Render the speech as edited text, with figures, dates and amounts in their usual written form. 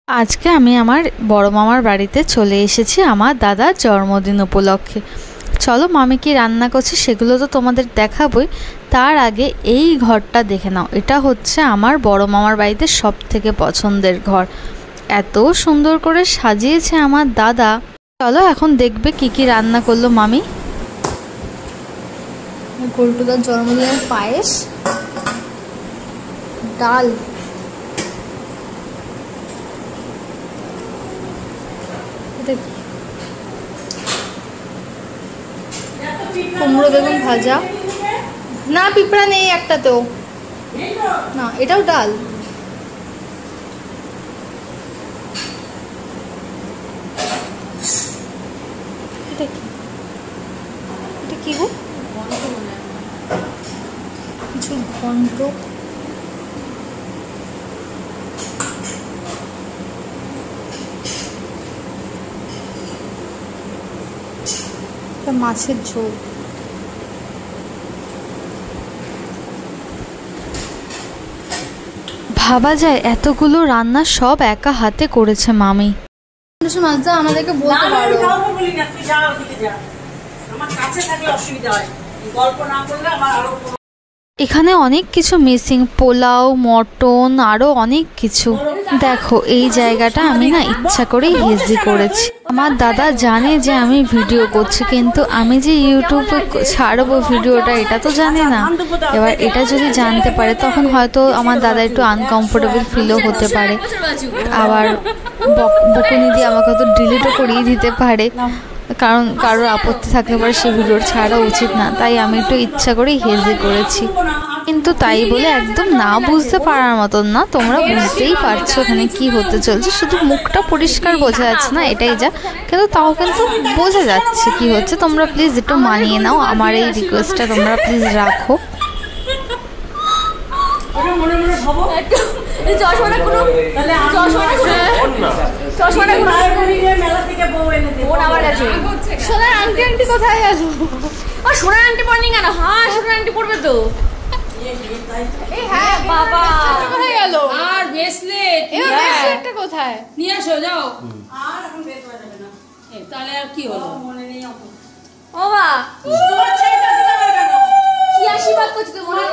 আজকে আমি আমার বড় মামার বাড়িতে চলে এসেছি আমার দাদার জন্মদিন উপলক্ষে। চলো মামি কি রান্না করছে সেগুলো তো তোমাদের দেখাবই, তার আগে এই ঘরটা দেখে নাও। এটা হচ্ছে আমার বড় মামার বাড়িতে সব থেকে পছন্দের ঘর। এত সুন্দর করে সাজিয়েছে আমার দাদা। চলো এখন দেখবে কি কি রান্না করলো মামি। গোলটুদার জন্মদিনের পায়েস, ডাল, কুমড়ো বেগুন ভাজা, না পিঁপড়া নেই একটাতেও, না এটাও ডাল। এটা কি, এটা কি গো? কিছু ঘন্ট, মাছের ঝোল। ভাবা যায় এতগুলো রান্না সব একা হাতে করেছে মামি। মাছটা আমাদেরকে বলতে পারো। এখানে অনেক কিছু মিসিং, পোলাও, মটন, আরো অনেক কিছু। দেখো এই জায়গাটা আমি না ইচ্ছা করেই হেজি করেছি। আমার দাদা জানে যে আমি ভিডিও করছি, কিন্তু আমি যে ইউটিউবে ছাড়বো ভিডিওটা এটা তো জানে না। এবার এটা যদি জানতে পারে তখন হয়তো আমার দাদা একটু আনকমফোর্টেবল ফিলও হতে পারে, আবার বকুনি দিয়ে আমাকে হয়তো ডিলিটও করিয়ে দিতে পারে, কারণ কারোর আপত্তি থাকতে পারে সে ভিডিও ছাড়া উচিত না। তাই আমি একটু ইচ্ছা করেই হেজি করেছি, কিন্তু তাই বলে একদম না বুঝতে পারার মতন না। তোমরা বুঝতেই পারছো এখানে কি হতে চলছে, শুধু মুখটা পরিষ্কার বোঝা যাচ্ছে না এটাই যা, কিন্তু তাও কিন্তু বোঝা যাচ্ছে কি হচ্ছে। তোমরা প্লিজ একটু মানিয়ে নাও, আমার এই রিকোয়েস্টটা তোমরা প্লিজ রাখো। সোনার আংটি আংটি কোথায় গেল? সোনার আংটি পড়নি কেন? হ্যাঁ সোনার আংটি পড়বে তো। হ্যাঁ বাবা কোথায় গেল? আর ব্রেসলেট, ব্রেসলেটটা কোথায়? নিয়ে আসো যাও। আর এখন বের করা যাবে না। তাহলে আর কি হলো? মনে নেই। ও মা কি আশীর্বাদ করছিস তো? মনে